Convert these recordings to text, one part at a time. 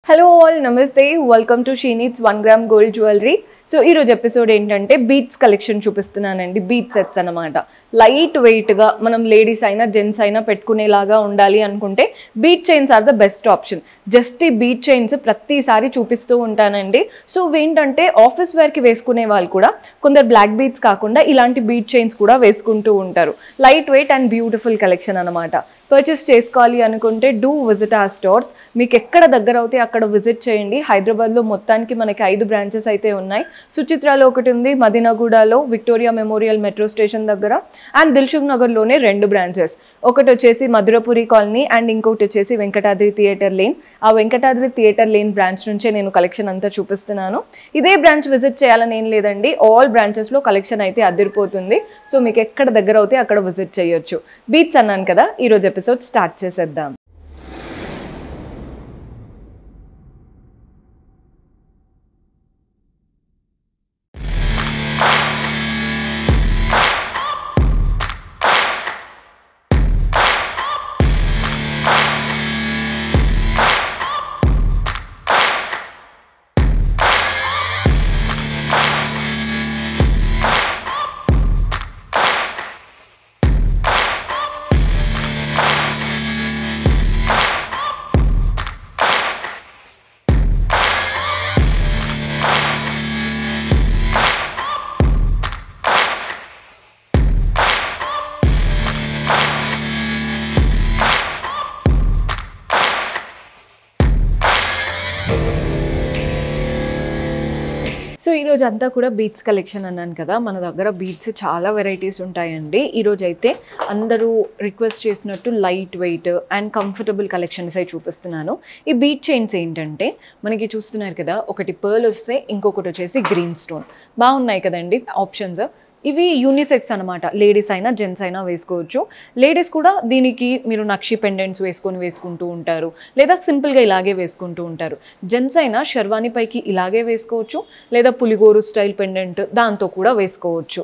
Hello all, Namaste. Welcome to She Needs 1 gram gold jewelry. So ఈరోజు episode ఏంటంటే beads collection చూపిస్తున్నానండి. Bead sets అనమాట. Light వెయిట్గా మనం లేడీస్ అయినా జెంట్స్ అయినా పెట్టుకునేలాగా ఉండాలి అనుకుంటే bead chains are the best option. Just ఈ బీట్ చైన్స్ ప్రతిసారి చూపిస్తూ ఉంటానండి. సో ఏంటంటే ఆఫీస్ వేర్కి వేసుకునే వాళ్ళు కూడా కొందరు బ్లాక్ బీట్స్ కాకుండా ఇలాంటి బీట్ చైన్స్ కూడా వేసుకుంటూ ఉంటారు. Light weight and beautiful collection అనమాట. పర్చేస్ చేసుకోవాలి అనుకుంటే డూ విజిట్ ఆ స్టోర్స్. మీకు ఎక్కడ దగ్గర అవుతే అక్కడ విజిట్ చేయండి. హైదరాబాద్లో మొత్తానికి మనకి 5 బ్రాంచెస్ అయితే ఉన్నాయి. సుచిత్రాలో ఒకటి ఉంది, మదీనాగూడలో విక్టోరియా మెమోరియల్ మెట్రో స్టేషన్ దగ్గర, అండ్ దిల్సుఖ్ నగర్లోనే 2 బ్రాంచెస్. ఒకటి వచ్చేసి మధురపురి కాలనీ అండ్ ఇంకొకటి వచ్చేసి వెంకటాద్రి థియేటర్ లేన్. ఆ వెంకటాద్రి థియేటర్ లేన్ బ్రాంచ్ నుంచే నేను కలెక్షన్ అంతా చూపిస్తున్నాను. ఇదే బ్రాంచ్ విజిట్ చేయాలని ఏం లేదండి, ఆల్ బ్రాంచెస్లో కలెక్షన్ అయితే అదిరిపోతుంది. సో మీకు ఎక్కడ దగ్గర అవుతే అక్కడ విజిట్ చేయొచ్చు. బీట్స్ అన్నాను కదా, ఈరోజు ఎపిసోడ్ స్టార్ట్ చేసేద్దాం. సో ఈరోజు అంతా కూడా బీట్స్ కలెక్షన్ అన్నాను కదా, మన దగ్గర బీట్స్ చాలా వెరైటీస్ ఉంటాయండి. ఈరోజు అయితే అందరూ రిక్వెస్ట్ చేసినట్టు light weight and comfortable collections అయితే చూపిస్తున్నాను. ఈ బీట్ చైన్స్ ఏంటంటే మనకి చూస్తున్నారు కదా, ఒకటి పర్ల్ వస్తే ఇంకొకటి వచ్చేసి గ్రీన్ స్టోన్. బాగున్నాయి కదండి ఆప్షన్స్. ఇవి యూనిసెక్స్ అనమాట. లేడీస్ అయినా జెంట్స్ అయినా వేసుకోవచ్చు. లేడీస్ కూడా దీనికి మీరు నక్షి పెండెంట్స్ వేసుకుంటూ ఉంటారు, లేదా సింపుల్గా ఇలాగే వేసుకుంటూ ఉంటారు. జెంట్స్ అయినా షర్వానీ పైకి ఇలాగే వేసుకోవచ్చు, లేదా పులిగోరు స్టైల్ పెండెంట్ దాంతో కూడా వేసుకోవచ్చు.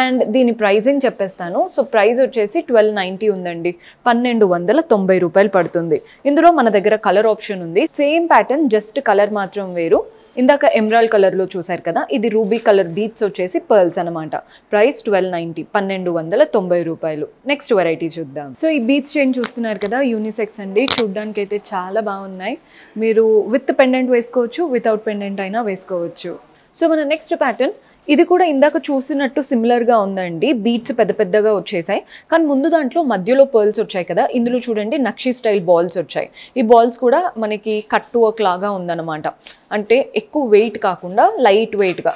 అండ్ దీని ప్రైజింగ్ చెప్పేస్తాను. సో ప్రైస్ వచ్చేసి 1290 ఉందండి, 1290 రూపాయలు పడుతుంది. ఇందులో మన దగ్గర కలర్ ఆప్షన్ ఉంది. సేమ్ ప్యాటర్న్, జస్ట్ కలర్ మాత్రం వేరు. ఇందాక ఎమరాల్డ్ కలర్లో చూసారు కదా, ఇది రూబీ కలర్ బీట్స్ వచ్చేసి పర్ల్స్ అనమాట. ప్రైస్ 1290, 1290 రూపాయలు. నెక్స్ట్ వెరైటీ చూద్దాం. సో ఈ బీట్స్ చైన్ చూస్తున్నారు కదా, యూనిసెక్స్ అండి. చూడ్డానికి అయితే చాలా బాగున్నాయి. మీరు విత్ పెండెంట్ వేసుకోవచ్చు, వితౌట్ పెండెంట్ అయినా వేసుకోవచ్చు. సో మన నెక్స్ట్ ప్యాటర్న్, ఇది కూడా ఇందాక చూసినట్టు సిమిలర్గా ఉందండి. బీట్స్ పెద్ద పెద్దగా వచ్చేసాయి, కానీ ముందు దాంట్లో మధ్యలో పర్ల్స్ వచ్చాయి కదా. ఇందులో చూడండి నక్షి స్టైల్ బాల్స్ వచ్చాయి. ఈ బాల్స్ కూడా మనకి కట్ వర్క్ లాగా ఉందన్నమాట. అంటే ఎక్కువ వెయిట్ కాకుండా లైట్ వెయిట్గా,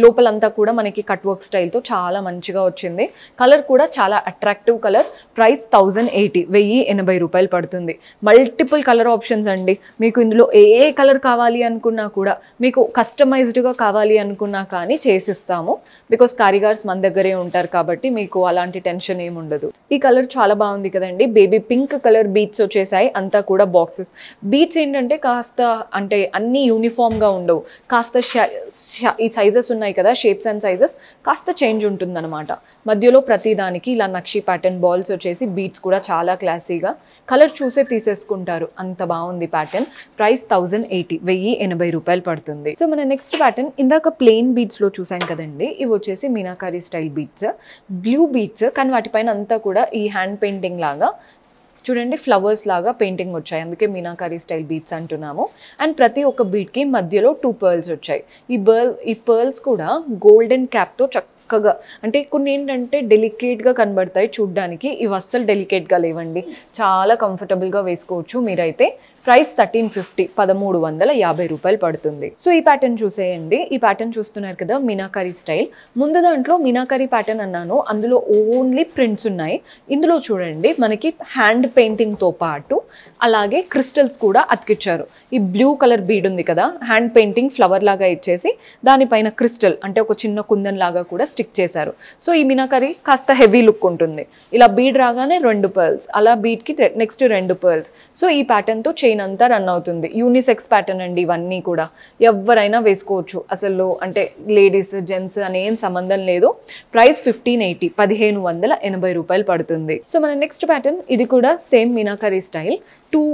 లోపలంతా కూడా మనకి కట్ వర్క్ స్టైల్తో చాలా మంచిగా వచ్చింది. కలర్ కూడా చాలా అట్రాక్టివ్ కలర్. ప్రైస్ 1080, 1080 రూపాయలు పడుతుంది. మల్టిపుల్ కలర్ ఆప్షన్స్ అండి. మీకు ఇందులో ఏ కలర్ కావాలి అనుకున్నా కూడా, మీకు కస్టమైజ్డ్గా కావాలి అనుకున్నా కానీ చేసిస్తాము. బికాస్ కారిగార్స్ మన దగ్గరే ఉంటారు కాబట్టి మీకు అలాంటి టెన్షన్ ఏమి ఉండదు. ఈ కలర్ చాలా బాగుంది కదండి. బేబీ పింక్ కలర్ బీట్స్ వచ్చేసాయి, అంతా కూడా బాక్సెస్. బీట్స్ ఏంటంటే కాస్త అంటే అన్నీ యూనిఫామ్గా ఉండవు, కాస్త ఈ సైజెస్ ఉన్నాయి కదా, షేప్స్ అండ్ సైజెస్ కాస్త చేంజ్ ఉంటుందన్నమాట. మధ్యలో ప్రతిదానికి ఇలా నక్షి ప్యాటర్న్ బాల్స్ వచ్చేసి బీట్స్ కూడా చాలా క్లాసీగా, కలర్ చూసే తీసేసుకుంటారు, అంత బాగుంది ప్యాటర్న్. ప్రైస్ 1080, 1080 రూపాయలు పడుతుంది. సో మన నెక్స్ట్ ప్యాటర్న్, ఇందాక ప్లెయిన్ బీట్స్లో చూసాం కదండి, ఇవి వచ్చేసి meenakari style beads, blue beads, కానీ వాటిపైన అంతా కూడా ఈ హ్యాండ్ పెయింటింగ్ లాగా చూడండి ఫ్లవర్స్ లాగా పెయింటింగ్ వచ్చాయి, అందుకే మీనాకారి స్టైల్ బీట్స్ అంటున్నాము. అండ్ ప్రతి ఒక్క బీట్కి మధ్యలో 2 పర్ల్స్ వచ్చాయి. ఈ పర్ల్స్ కూడా గోల్డెన్ క్యాప్తో చక్కగా, అంటే కొన్ని ఏంటంటే డెలికేట్గా కనబడతాయి చూడ్డానికి, ఇవి అస్సలు డెలికేట్గా లేవండి, చాలా కంఫర్టబుల్గా వేసుకోవచ్చు మీరైతే. ప్రైస్ 1350, 1350 రూపాయలు పడుతుంది. సో ఈ ప్యాటర్న్ చూసేయండి. ఈ ప్యాటర్న్ చూస్తున్నారు కదా, మీనాకారి స్టైల్. ముందు దాంట్లో మీనాకారి ప్యాటర్న్ అన్నాను, అందులో ఓన్లీ ప్రింట్స్ ఉన్నాయి. ఇందులో చూడండి మనకి హ్యాండ్ పెయింటింగ్తో పాటు అలాగే క్రిస్టల్స్ కూడా అతికిచ్చారు. ఈ బ్లూ కలర్ బీడ్ ఉంది కదా, హ్యాండ్ పెయింటింగ్ ఫ్లవర్ లాగా ఇచ్చేసి దానిపైన క్రిస్టల్ అంటే ఒక చిన్న కుందన్ లాగా కూడా స్టిక్ చేశారు. సో ఈ మీనాకారి కాస్త హెవీ లుక్ ఉంటుంది. ఇలా బీడ్ రాగానే 2 పర్ల్స్, అలా బీడ్కి నెక్స్ట్ 2 పర్ల్స్. సో ఈ ప్యాటర్న్తో చైన్ అంతా రన్ అవుతుంది. యూనిసెక్స్ ప్యాటర్న్ అండి ఇవన్నీ కూడా, ఎవరైనా వేసుకోవచ్చు అసలు, అంటే లేడీస్ జెంట్స్ అనేం సంబంధం లేదు. ప్రైస్ 1580, 1580 రూపాయలు పడుతుంది. సో మన నెక్స్ట్ ప్యాటర్న్, ఇది కూడా సేమ్ మీనాకరీ స్టైల్, 2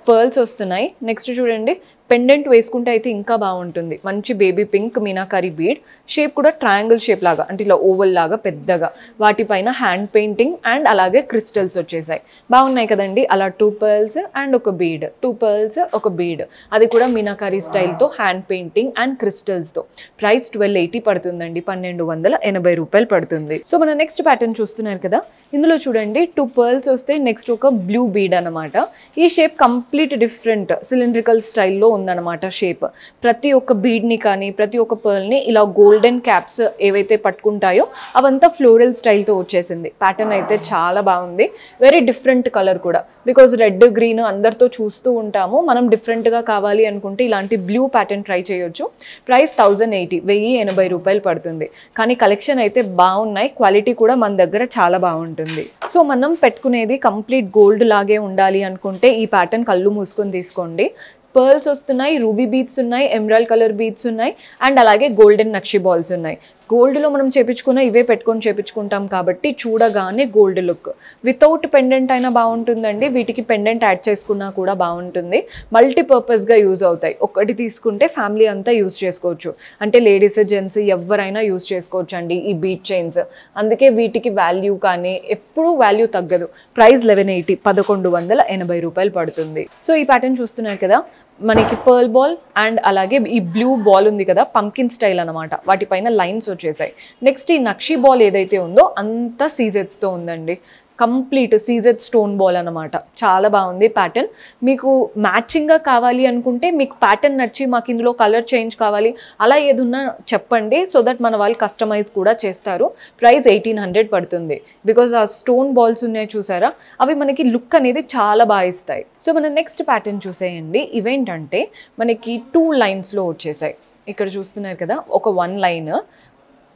పర్ల్స్ వస్తున్నాయి. నెక్స్ట్ చూడండి పెండెంట్ వేసుకుంటే అయితే ఇంకా బాగుంటుంది. మంచి baby pink meenakari bead, shape కూడా ట్రయాంగిల్ షేప్ లాగా, అంటే ఇలా ఓవల్ లాగా పెద్దగా, వాటిపైన హ్యాండ్ పెయింటింగ్ అండ్ అలాగే క్రిస్టల్స్ వచ్చేసాయి. బాగున్నాయి కదండి. అలా 2 pearls అండ్ ఒక బీడ్, 2 pearls ఒక బీడ్, అది కూడా మీనాకారి స్టైల్తో హ్యాండ్ పెయింటింగ్ అండ్ క్రిస్టల్స్తో. ప్రైస్ 1280 పడుతుందండి, 1280 రూపాయలు పడుతుంది. సో మన నెక్స్ట్ ప్యాటర్న్ చూస్తున్నారు కదా, ఇందులో చూడండి 2 pearls వస్తే నెక్స్ట్ ఒక బ్లూ బీడ్ అనమాట. ఈ షేప్ కంప్లీట్ డిఫరెంట్ సిలిండ్రికల్ స్టైల్లో ఉందన్నమాట షేప్. ప్రతి ఒక్క బీడ్ని కానీ ప్రతి ఒక్క పర్ల్ని ఇలా గోల్డెన్ క్యాప్స్ ఏవైతే పట్టుకుంటాయో అవంతా ఫ్లోరల్ స్టైల్తో వచ్చేసింది. ప్యాటర్న్ అయితే చాలా బాగుంది, వెరీ డిఫరెంట్ కలర్ కూడా. బికాజ్ రెడ్ గ్రీన్ అందరితో చూస్తూ ఉంటాము, మనం డిఫరెంట్గా కావాలి అనుకుంటే ఇలాంటి బ్లూ ప్యాటర్న్ ట్రై చేయొచ్చు. ప్రైస్ 1080 రూపాయలు పడుతుంది. కానీ కలెక్షన్ అయితే బాగున్నాయి, క్వాలిటీ కూడా మన దగ్గర చాలా బాగుంటుంది. సో మనం పెట్టుకునేది కంప్లీట్ గోల్డ్ లాగే ఉండాలి అనుకుంటే ఈ ప్యాటర్న్ కళ్ళు మూసుకొని తీసుకోండి. పర్ల్స్ వస్తున్నాయి, రూబీ బీడ్స్ ఉన్నాయి, ఎమరాల్డ్ కలర్ బీడ్స్ ఉన్నాయి అండ్ అలాగే గోల్డెన్ నక్షి బాల్స్ ఉన్నాయి. గోల్డ్లో మనం చేపించుకున్న ఇవే పెట్టుకొని చేపించుకుంటాం కాబట్టి చూడగానే గోల్డ్ లుక్. వితౌట్ పెండెంట్ అయినా బాగుంటుందండి, వీటికి పెండెంట్ యాడ్ చేసుకున్నా కూడా బాగుంటుంది. మల్టీపర్పస్గా యూజ్ అవుతాయి. ఒకటి తీసుకుంటే ఫ్యామిలీ అంతా యూజ్ చేసుకోవచ్చు, అంటే లేడీస్ జెంట్స్ ఎవరైనా యూజ్ చేసుకోవచ్చు అండి ఈ బీడ్ చైన్స్. అందుకే వీటికి వాల్యూ కానీ ఎప్పుడూ వాల్యూ తగ్గదు. ప్రైస్ 1180 రూపాయలు పడుతుంది. సో ఈ ప్యాటర్న్ చూస్తున్నారు కదా, మనకి పర్ల్ బాల్ అండ్ అలాగే ఈ బ్లూ బాల్ ఉంది కదా, పంకిన్ స్టైల్ అనమాట, వాటిపైన లైన్స్ వచ్చేసాయి. నెక్స్ట్ ఈ నక్షి బాల్ ఏదైతే ఉందో అంతా సీజెట్స్తో ఉందండి, కంప్లీట్ సీజెడ్ స్టోన్ బాల్ అనమాట. చాలా బాగుంది ప్యాటర్న్. మీకు మ్యాచింగ్గా కావాలి అనుకుంటే, మీకు ప్యాటర్న్ నచ్చి మాకు ఇందులో కలర్ చేంజ్ కావాలి అలా ఏదున్నా చెప్పండి, సో దట్ మన వాళ్ళు కస్టమైజ్ కూడా చేస్తారు. ప్రైస్ 1800 పడుతుంది. బికాజ్ ఆ స్టోన్ బాల్స్ ఉన్నాయి చూసారా, అవి మనకి లుక్ అనేది చాలా బాగా ఇస్తాయి. సో మన నెక్స్ట్ ప్యాటర్న్ చూసేయండి. ఇవేంటంటే మనకి 2 లైన్స్లో వచ్చేసాయి. ఇక్కడ చూస్తున్నారు కదా, ఒక 1 లైన్,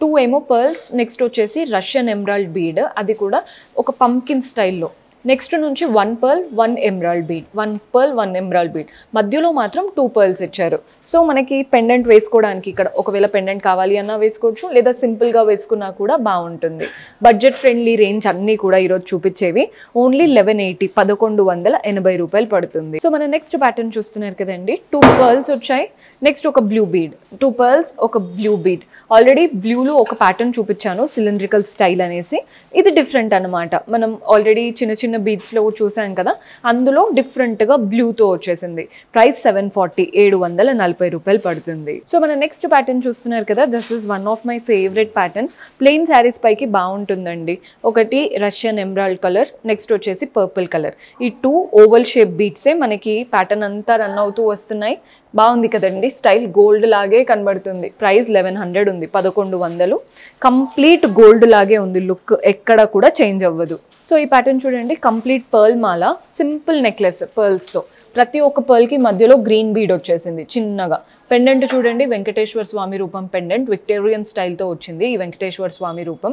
2 ఏమో పర్ల్స్, నెక్స్ట్ వచ్చేసి రష్యన్ ఎమరాల్డ్ బీడ్, అది కూడా ఒక పంకిన్ స్టైల్లో. నెక్స్ట్ నుంచి 1 pearl 1 emerald bead, 1 pearl 1 emerald bead, మధ్యలో మాత్రం 2 pearls ఇచ్చారు. సో మనకి పెండెంట్ వేసుకోవడానికి ఇక్కడ ఒకవేళ పెండెంట్ కావాలి అన్నా వేసుకోవచ్చు, లేదా సింపుల్గా వేసుకున్నా కూడా బాగుంటుంది. బడ్జెట్ ఫ్రెండ్లీ రేంజ్ అన్నీ కూడా ఈరోజు చూపించేవి. ఓన్లీ 1180 రూపాయలు పడుతుంది. సో మన నెక్స్ట్ ప్యాటర్న్ చూస్తున్నారు కదండి, 2 pearls వచ్చాయి, నెక్స్ట్ ఒక బ్లూ బీడ్, 2 pearls ఒక బ్లూ బీడ్. ఆల్రెడీ బ్లూలో ఒక ప్యాటర్న్ చూపించాను సిలిండ్రికల్ స్టైల్ అనేసి, ఇది డిఫరెంట్ అనమాట. మనం ఆల్రెడీ చిన్న చిన్న బీడ్స్లో చూసాం కదా, అందులో డిఫరెంట్గా బ్లూతో వచ్చేసింది. ప్రైస్ 740 రూపాయలు పడుతుంది. సో మన నెక్స్ట్ ప్యాటర్న్ చూస్తున్నారు కదా, this is one of my favourite pattern. Plain saris పైకి బాగుంటుందండి. ఒకటి రష్యన్ ఎమరాల్డ్ కలర్, నెక్స్ట్ వచ్చేసి పర్పుల్ కలర్. ఈ 2 ఓవల్ షేప్ బీడ్సే మనకి ప్యాటర్న్ అంతా రన్ అవుతూ వస్తున్నాయి. బాగుంది కదండి, స్టైల్ గోల్డ్ లాగే కనబడుతుంది. ప్రైస్ 1100 ఉంది, 1100. కంప్లీట్ గోల్డ్ లాగే ఉంది లుక్, ఎక్కడ కూడా చేంజ్ అవ్వదు. సో ఈ ప్యాటర్న్ చూడండి, కంప్లీట్ పర్ల్ మాల, సింపుల్ నెక్లెస్ పర్ల్స్తో. ప్రతి ఒక్క పర్ల్కి మధ్యలో గ్రీన్ బీడ్ వచ్చేసింది చిన్నగా. పెండెంట్ చూడండి, వెంకటేశ్వర స్వామి రూపం పెండెంట్, విక్టోరియన్ స్టైల్తో వచ్చింది ఈ వెంకటేశ్వర స్వామి రూపం.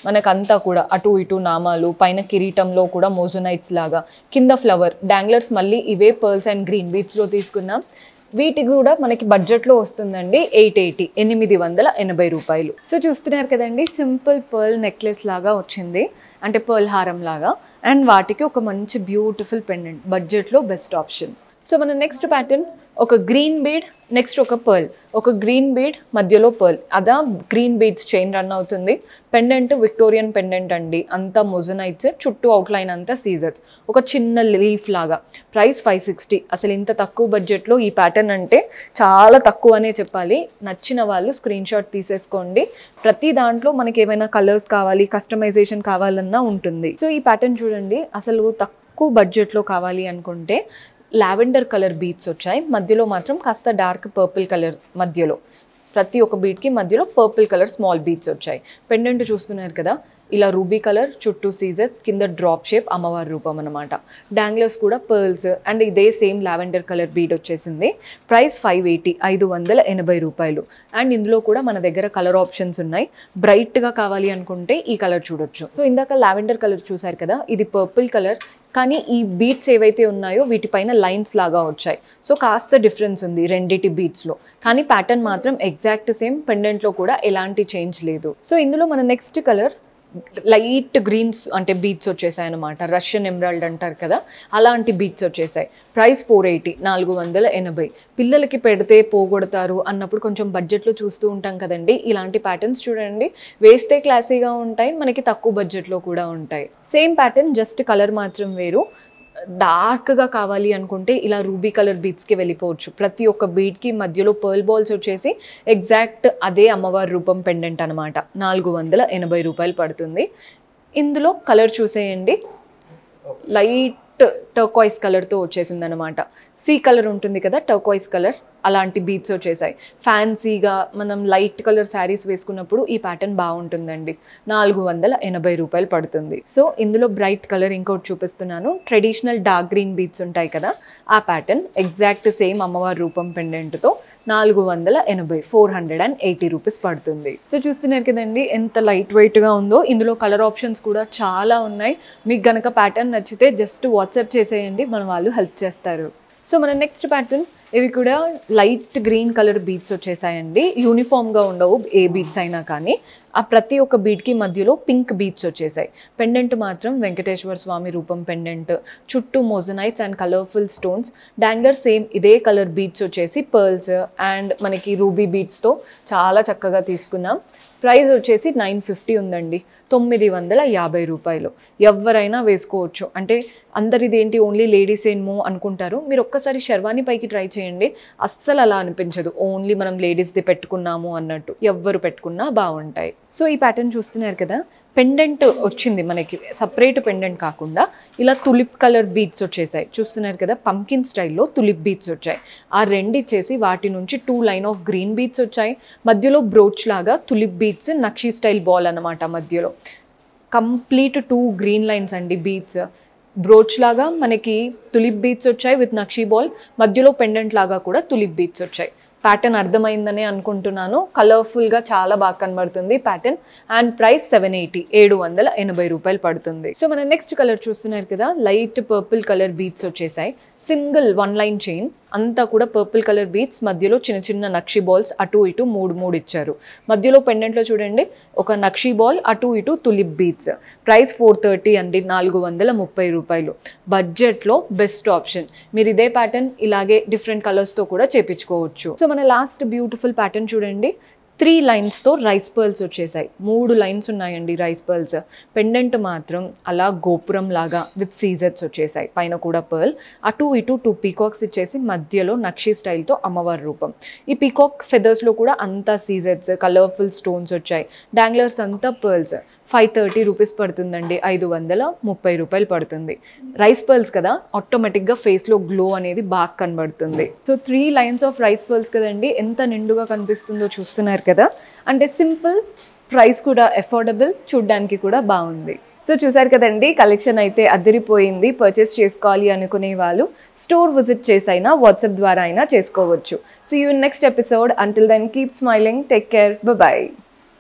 మనకంతా కూడా అటు ఇటు నామాలు, పైన కిరీటంలో కూడా మోజోనైట్స్ లాగా, కింద ఫ్లవర్ డాంగ్లర్స్, మళ్ళీ ఇవే పర్ల్స్ అండ్ గ్రీన్ బీడ్స్లో తీసుకున్నాం. వీటికి కూడా మనకి బడ్జెట్లో వస్తుందండి 880 రూపాయలు. సో చూస్తున్నారు కదండి, సింపుల్ పర్ల్ నెక్లెస్ లాగా వచ్చింది, అంటే పర్ల్ హారం లాగా, అండ్ వాటికి ఒక మంచి బ్యూటిఫుల్ పెండెంట్, బడ్జెట్లో బెస్ట్ ఆప్షన్. సో మన నెక్స్ట్ ప్యాటర్న్ ఒక గ్రీన్ బీడ్, నెక్స్ట్ ఒక పర్ల్, ఒక గ్రీన్ బీడ్ మధ్యలో పర్ల్, అదా గ్రీన్ బీడ్స్ చైన్ రన్ అవుతుంది. పెండెంట్ విక్టోరియన్ పెండెంట్ అండి, అంతా మొజనైట్స్, చుట్టూ అవుట్లైన్ అంతా సీజర్స్, ఒక చిన్న లీఫ్ లాగా. ప్రైస్ 560. అసలు ఇంత తక్కువ బడ్జెట్లో ఈ ప్యాటర్న్ అంటే చాలా తక్కువ అనే చెప్పాలి. నచ్చిన వాళ్ళు స్క్రీన్ షాట్ తీసేసుకోండి. ప్రతి దాంట్లో మనకి ఏమైనా కలర్స్ కావాలి, కస్టమైజేషన్ కావాలన్నా ఉంటుంది. సో ఈ ప్యాటర్న్ చూడండి, అసలు తక్కువ బడ్జెట్లో కావాలి అనుకుంటే లావెండర్ కలర్ బీడ్స్ వచ్చాయి, మధ్యలో మాత్రం కాస్త డార్క్ పర్పుల్ కలర్ మధ్యలో, ప్రతి ఒక్క బీడ్కి మధ్యలో పర్పుల్ కలర్ స్మాల్ బీడ్స్ వచ్చాయి. పెండెంట్ చూస్తున్నారు కదా, ఇలా రూబీ కలర్, చుట్టూ సీజర్స్, కింద డ్రాప్ షేప్ అమ్మవారి రూపం అనమాట. డాంగ్లర్స్ కూడా పర్ల్స్ అండ్ ఇదే సేమ్ లావెండర్ కలర్ బీడ్ వచ్చేసింది. ప్రైస్ 580 రూపాయలు. అండ్ ఇందులో కూడా మన దగ్గర కలర్ ఆప్షన్స్ ఉన్నాయి. బ్రైట్గా కావాలి అనుకుంటే ఈ కలర్ చూడొచ్చు. సో ఇందాక లావెండర్ కలర్ చూసారు కదా, ఇది పర్పుల్ కలర్, కానీ ఈ బీడ్స్ ఏవైతే ఉన్నాయో వీటిపైన లైన్స్ లాగా వచ్చాయి. సో కాస్త డిఫరెన్స్ ఉంది రెండిటి బీడ్స్లో, కానీ ప్యాటర్న్ మాత్రం ఎగ్జాక్ట్ సేమ్. పెండెంట్లో కూడా ఎలాంటి చేంజ్ లేదు. సో ఇందులో మన నెక్స్ట్ కలర్ లైట్ గ్రీన్స్ అంటే బీట్స్ వచ్చేసాయి అనమాట. రష్యన్ ఎమరాల్డ్ అంటారు కదా, అలాంటి బీట్స్ వచ్చేసాయి. ప్రైస్ 480, 480. పిల్లలకి పెడితే పోగొడతారు అన్నప్పుడు కొంచెం బడ్జెట్లో చూస్తూ ఉంటాం కదండి. ఇలాంటి ప్యాటర్న్స్ చూడండి, వేస్తే క్లాసీగా ఉంటాయి, మనకి తక్కువ బడ్జెట్లో కూడా ఉంటాయి. సేమ్ ప్యాటర్న్, జస్ట్ కలర్ మాత్రం వేరు. డార్క్గా కావాలి అనుకుంటే ఇలా రూబీ కలర్ బీట్స్కి వెళ్ళిపోవచ్చు. ప్రతి ఒక్క బీట్కి మధ్యలో పర్ల్ బాల్స్ వచ్చేసి ఎగ్జాక్ట్ అదే అమ్మవారి రూపం పెండెంట్ అనమాట. 480 రూపాయలు పడుతుంది. ఇందులో కలర్ చూసేయండి, లైట్ టర్కాయిస్ కలర్తో వచ్చేసింది అనమాట. సీ కలర్ ఉంటుంది కదా, టర్కాయిస్ కలర్, అలాంటి బీట్స్ వచ్చేసాయి. ఫ్యాన్సీగా మనం లైట్ కలర్ శారీస్ వేసుకున్నప్పుడు ఈ ప్యాటర్న్ బాగుంటుందండి. 480 రూపాయలు పడుతుంది. సో ఇందులో బ్రైట్ కలర్ ఇంకోటి చూపిస్తున్నాను. ట్రెడిషనల్ డార్క్ గ్రీన్ బీట్స్ ఉంటాయి కదా, ఆ ప్యాటర్న్ ఎగ్జాక్ట్ సేమ్ అమ్మవారి రూపం పెండెంట్తో 480, 480 రూపీస్ పడుతుంది. సో చూస్తున్నారు కదండి ఎంత లైట్ వెయిట్గా ఉందో. ఇందులో కలర్ ఆప్షన్స్ కూడా చాలా ఉన్నాయి. మీకు గనక ప్యాటర్న్ నచ్చితే జస్ట్ వాట్సాప్ చేసేయండి, మన వాళ్ళు హెల్ప్ చేస్తారు. సో మన నెక్స్ట్ ప్యాటర్న్, ఇవి కూడా లైట్ గ్రీన్ కలర్ బీట్స్ వచ్చేసాయండి. యూనిఫామ్గా ఉండవు ఏ బీట్స్ అయినా కానీ. ఆ ప్రతి ఒక్క బీట్కి మధ్యలో పింక్ బీట్స్ వచ్చేసాయి. పెండెంట్ మాత్రం వెంకటేశ్వర స్వామి రూపం పెండెంట్, చుట్టూ moissanites and colourful stones. Dangler same ఇదే కలర్ బీట్స్ వచ్చేసి పర్ల్స్ అండ్ మనకి రూబీ బీట్స్తో చాలా చక్కగా తీసుకున్నాం. ప్రైస్ వచ్చేసి 950 ఉందండి, 950 రూపాయలు. ఎవరైనా వేసుకోవచ్చు. అంటే అందరిది ఏంటి ఓన్లీ లేడీస్ ఏమో అనుకుంటారు. మీరు ఒక్కసారి శర్వాణి పైకి ట్రై చేయండి, అస్సలు అలా అనిపించదు. ఓన్లీ మనం లేడీస్ది పెట్టుకున్నాము అన్నట్టు, ఎవ్వరు పెట్టుకున్నా బాగుంటాయి. సో ఈ ప్యాటర్న్ చూస్తున్నారు కదా, పెండెంట్ వచ్చింది మనకి, సపరేట్ పెండెంట్ కాకుండా ఇలా తులిప్ కలర్ బీట్స్ వచ్చేసాయి. చూస్తున్నారు కదా, పంకిన్ స్టైల్లో తులిప్ బీట్స్ వచ్చాయి. ఆ రెండు ఇచ్చేసి వాటి నుంచి 2 లైన్ ఆఫ్ గ్రీన్ బీట్స్ వచ్చాయి. మధ్యలో బ్రోచ్ లాగా tulip beads, nakshi style ball అనమాట. మధ్యలో కంప్లీట్ 2 గ్రీన్ లైన్స్ అండి బీట్స్. బ్రోచ్ లాగా మనకి తులిప్ బీట్స్ వచ్చాయి విత్ నక్షీ బాల్, మధ్యలో పెండెంట్ లాగా కూడా తులిప్ బీట్స్ వచ్చాయి. ప్యాటర్న్ అర్థమైందని అనుకుంటున్నాను. కలర్ఫుల్గా చాలా బాగా కనబడుతుంది ప్యాటర్న్. అండ్ ప్రైస్ 780, 780 రూపాయలు పడుతుంది. సో మన నెక్స్ట్ కలర్ చూస్తున్నారు కదా, లైట్ పర్పుల్ కలర్ బీట్స్ వచ్చేసాయి. సింగిల్ 1 లైన్ చైన్ అంతా కూడా పర్పుల్ కలర్ బీట్స్, మధ్యలో చిన్న చిన్న నక్షి బాల్స్ అటు ఇటు 3 ఇచ్చారు. మధ్యలో పెండెంట్లో చూడండి ఒక నక్షి బాల్, అటు ఇటు తులిప్ బీట్స్. ప్రైస్ 430 అండి, 430 రూపాయలు. బడ్జెట్లో బెస్ట్ ఆప్షన్. మీరు ఇదే ప్యాటర్న్ ఇలాగే డిఫరెంట్ కలర్స్తో కూడా చేపించుకోవచ్చు. సో మన లాస్ట్ బ్యూటిఫుల్ ప్యాటర్న్ చూడండి, 3 లైన్స్తో రైస్ పర్ల్స్ వచ్చేసాయి. 3 లైన్స్ ఉన్నాయండి రైస్ పర్ల్స్. పెండెంట్ మాత్రం అలా గోపురం లాగా విత్ సీజెట్స్ వచ్చేసాయి. పైన కూడా పర్ల్, అటు ఇటు 2 పీకాక్స్ ఇచ్చేసి మధ్యలో నక్షీ స్టైల్తో అమ్మవారి రూపం. ఈ పీకాక్ ఫెదర్స్లో కూడా అంతా సీజెట్స్, కలర్ఫుల్ స్టోన్స్ వచ్చాయి. డాంగ్లర్స్ అంతా పర్ల్స్. 530 రూపీస్ పడుతుందండి, 530 రూపాయలు పడుతుంది. రైస్ పర్ల్స్ కదా, ఆటోమేటిక్గా ఫేస్లో గ్లో అనేది బాగా కనబడుతుంది. So 3 lines of rice pearls కదండి, ఎంత నిండుగా కనిపిస్తుందో చూస్తున్నారు కదా. అంటే సింపుల్, ప్రైస్ కూడా అఫోర్డబుల్, చూడ్డానికి కూడా బాగుంది. సో చూసారు కదండి, కలెక్షన్ అయితే అదిరిపోయింది. పర్చేస్ చేసుకోవాలి అనుకునే వాళ్ళు స్టోర్ విజిట్ చేసైనా వాట్సాప్ ద్వారా అయినా చేసుకోవచ్చు. See you in next episode. Until then keep smiling, take care, bye.